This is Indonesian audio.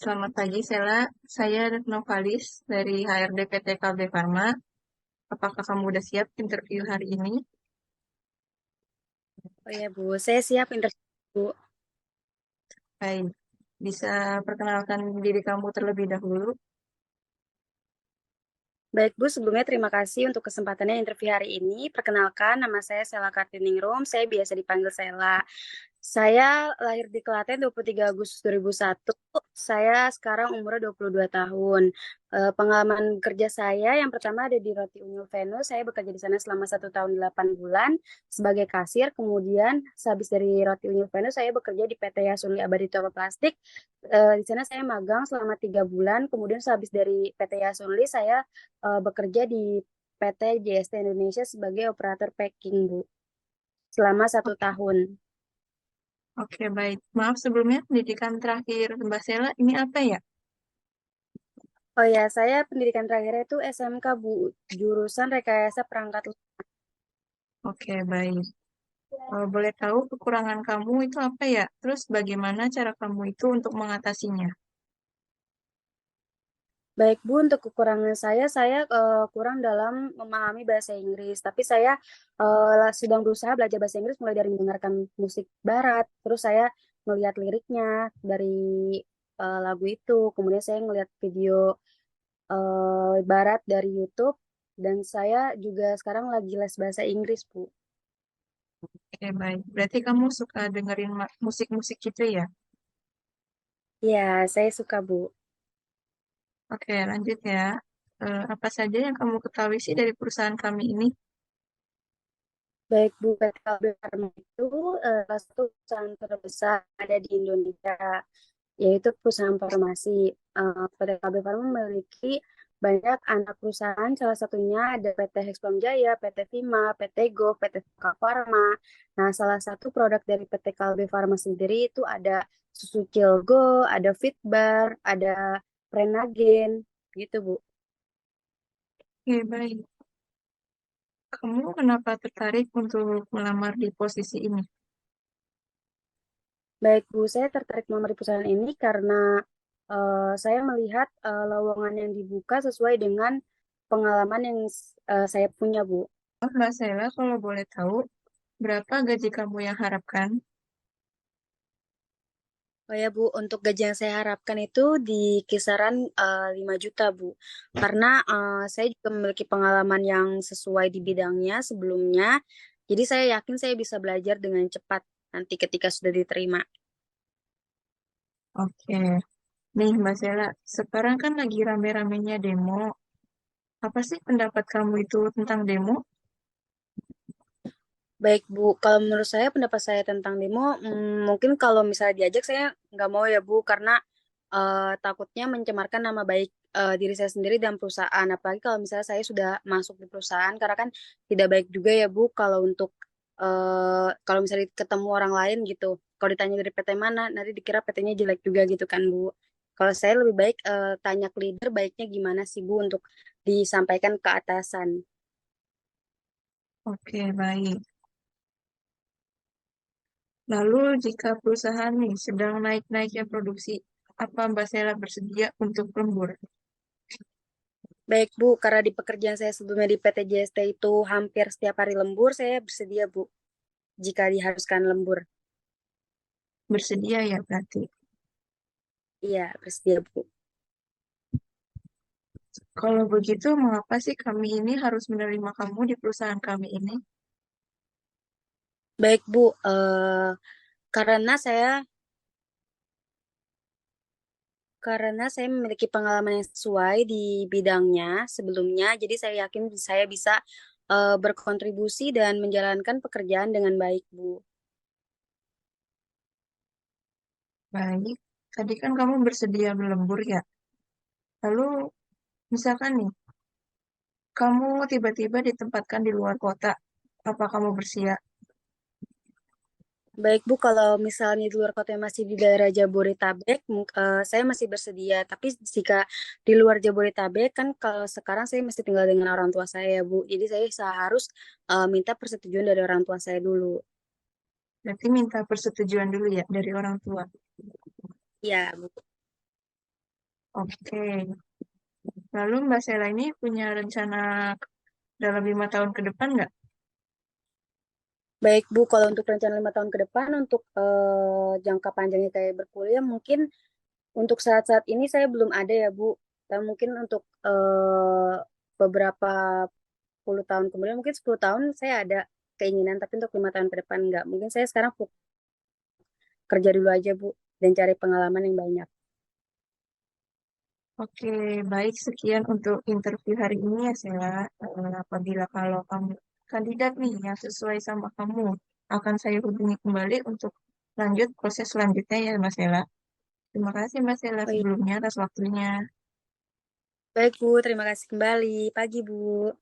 Selamat pagi, Sela. Saya Novalis dari HRD PT KB Pharma. Apakah kamu udah siap interview hari ini? Oh ya Bu, saya siap interview Bu. Baik, bisa perkenalkan diri kamu terlebih dahulu. Baik Bu, sebelumnya terima kasih untuk kesempatannya interview hari ini. Perkenalkan, nama saya Sela Kartiningrum, saya biasa dipanggil Sela. Saya lahir di Klaten 23 Agustus 2001. Saya sekarang umurnya 22 tahun. Pengalaman kerja saya yang pertama ada di Roti Unyil Venus. Saya bekerja di sana selama 1 tahun 8 bulan sebagai kasir. Kemudian sehabis dari Roti Unyil Venus, saya bekerja di PT Yasuni Abadi Toko Plastik. Di sana saya magang selama 3 bulan. Kemudian sehabis dari PT Yasuni, saya bekerja di PT JST Indonesia sebagai operator packing, Bu, selama satu Oke, tahun. oke, baik. Maaf sebelumnya, pendidikan terakhir Mbak Sela ini apa ya? Oh ya, saya pendidikan terakhirnya itu SMK, Bu, jurusan Rekayasa Perangkat Lunak. Oke, baik. Boleh tahu kekurangan kamu itu apa ya? Terus bagaimana cara kamu itu untuk mengatasinya? Baik, Bu, untuk kekurangan saya kurang dalam memahami bahasa Inggris, tapi saya sedang berusaha belajar bahasa Inggris mulai dari mendengarkan musik barat, terus saya melihat liriknya dari lagu itu, kemudian saya melihat video barat dari YouTube, dan saya juga sekarang lagi les bahasa Inggris, Bu. Oke, baik. Berarti kamu suka dengerin musik-musik gitu ya? Ya, saya suka, Bu. Oke, lanjut ya. Apa saja yang kamu ketahui sih dari perusahaan kami ini? Baik, Bu, PT Kalbe Farma itu salah satu perusahaan terbesar ada di Indonesia, yaitu perusahaan farmasi. PT Kalbe Farma memiliki banyak anak perusahaan, salah satunya ada PT Hexplam Jaya, PT Vima, PT Go, PT Vika Farma. Nah, salah satu produk dari PT Kalbe Farma sendiri itu ada susu Cilgo, ada Fitbar, ada Prenagen, gitu, Bu. Oke, baik. Kamu kenapa tertarik untuk melamar di posisi ini? Baik, Bu, saya tertarik melamar di perusahaan ini karena saya melihat lowongan yang dibuka sesuai dengan pengalaman yang saya punya, Bu. Oh, Mbak Sela, kalau boleh tahu, berapa gaji kamu yang harapkan? Oh ya, Bu, untuk gaji yang saya harapkan itu di kisaran 5 juta, Bu. Karena saya juga memiliki pengalaman yang sesuai di bidangnya sebelumnya. Jadi saya yakin saya bisa belajar dengan cepat nanti ketika sudah diterima. Oke, nih Mbak Sela, sekarang kan lagi rame-ramenya demo. Apa sih pendapat kamu itu tentang demo? Baik, Bu. Kalau menurut saya, pendapat saya tentang demo, mungkin kalau misalnya diajak, saya nggak mau ya, Bu, karena takutnya mencemarkan nama baik diri saya sendiri dan perusahaan. Apalagi kalau misalnya saya sudah masuk di perusahaan, karena kan tidak baik juga ya, Bu, kalau untuk kalau misalnya ketemu orang lain gitu. Kalau ditanya dari PT mana, nanti dikira PT-nya jelek juga gitu kan, Bu. Kalau saya lebih baik tanya ke leader, baiknya gimana sih, Bu, untuk disampaikan ke atasan. Oke, baik. Lalu jika perusahaan nih sedang naik-naiknya produksi, apa Mbak Sela bersedia untuk lembur? Baik, Bu, karena di pekerjaan saya sebelumnya di PT JST itu hampir setiap hari lembur, saya bersedia, Bu, jika diharuskan lembur. Bersedia ya berarti. Iya, bersedia, Bu. Kalau begitu, mengapa sih kami ini harus menerima kamu di perusahaan kami ini? Baik, Bu, karena saya karena saya memiliki pengalaman yang sesuai di bidangnya sebelumnya, jadi saya yakin saya bisa berkontribusi dan menjalankan pekerjaan dengan baik, Bu. Baik, tadi kan kamu bersedia berlembur ya. Lalu, misalkan nih, kamu tiba-tiba ditempatkan di luar kota, apa kamu bersedia? Baik, Bu, kalau misalnya di luar kota yang masih di daerah Jabodetabek, saya masih bersedia. Tapi jika di luar Jabodetabek, kan kalau sekarang saya masih tinggal dengan orang tua saya, Bu. Jadi saya harus minta persetujuan dari orang tua saya dulu. Berarti minta persetujuan dulu ya dari orang tua. Ya, Bu. Oke. Lalu Mbak Sela ini punya rencana dalam 5 tahun ke depan nggak? Baik Bu, kalau untuk rencana 5 tahun ke depan, untuk jangka panjangnya kayak berkuliah, mungkin untuk saat-saat ini saya belum ada ya Bu. Dan mungkin untuk beberapa puluh tahun kemudian, mungkin 10 tahun saya ada keinginan, tapi untuk 5 tahun ke depan enggak. Mungkin saya sekarang kerja dulu aja Bu, dan cari pengalaman yang banyak. Oke, baik. Sekian untuk interview hari ini ya, Sela. Apabila kalau kamu kandidat nih yang sesuai sama kamu, akan saya hubungi kembali untuk lanjut proses selanjutnya ya, Mas Sela. Terima kasih, Mas Sela, Baik, sebelumnya atas waktunya. baik Bu, terima kasih kembali. Pagi Bu.